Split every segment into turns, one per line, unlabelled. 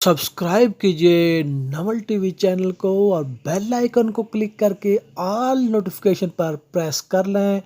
Subscribe कीजिए Naval TV channel को और बेल आइकन को क्लिक करके ऑल नोटिफिकेशन पर प्रेस कर लें।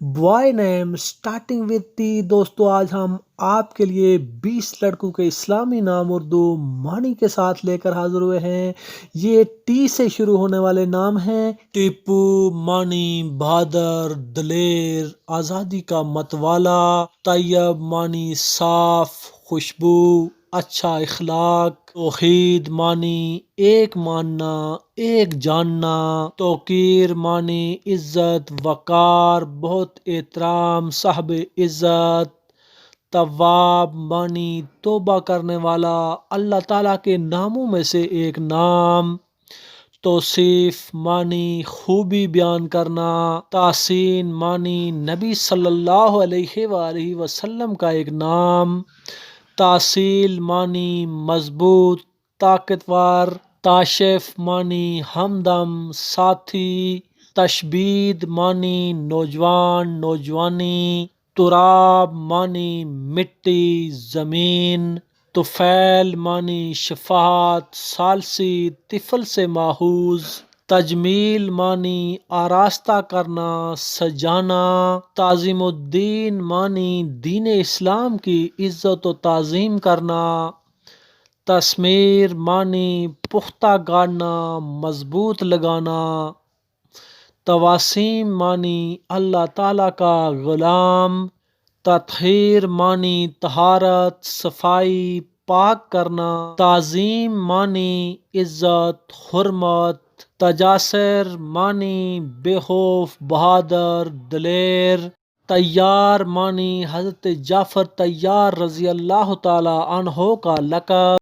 Boy name starting with T. दोस्तों, आज हम आपके लिए 20 लड़कों के इस्लामी नाम उर्दू मानी के साथ लेकर हाजिर हुए हैं। ये टी से शुरू होने वाले नाम हैं। टीपू मानी बहादुर, दलेर, आज़ादी का मतवाला। तैयब मानी साफ, खुशबू, अच्छा इखलाक। तौहीद मानी एक मानना, एक जानना। तौकीर मानी इज्जत, वकार, बहुत एहतराम, साहब इज्जत। तवाब मानी तौबा करने वाला, अल्लाह ताला के नामों में से एक नाम। तौसीफ मानी खूबी बयान करना। तासीन मानी नबी सल्लल्लाहु अलैहि वसल्लम का एक नाम। तासील मानी मजबूत, ताकतवर। ताशिफ मानी हमदम, साथी। तशबीद मानी नौजवान, नौजवानी। तुराब मानी मिट्टी, जमीन। तुफैल मानी शफात, सालसी, तिफल से माहूज। तजमील मानी आरास्ता करना, सजाना। ताज़ीमुद्दीन मानी दीन इस्लाम की इज्जत व ताज़ीम करना। तस्मीर मानी पुख्ता गाड़ना, मजबूत लगाना। तवासीम मानी अल्लाह ताला का गुलाम। तत्हीर मानी तहारत, सफाई, पाक करना। ताज़ीम मानी इज्जत, हुर्मत। तजासर मानी बेखौफ, बहादुर, दलेर। तैयार मानी हजरत जाफर तैयार रजी अल्लाह ताला अन्हो का लक़ब।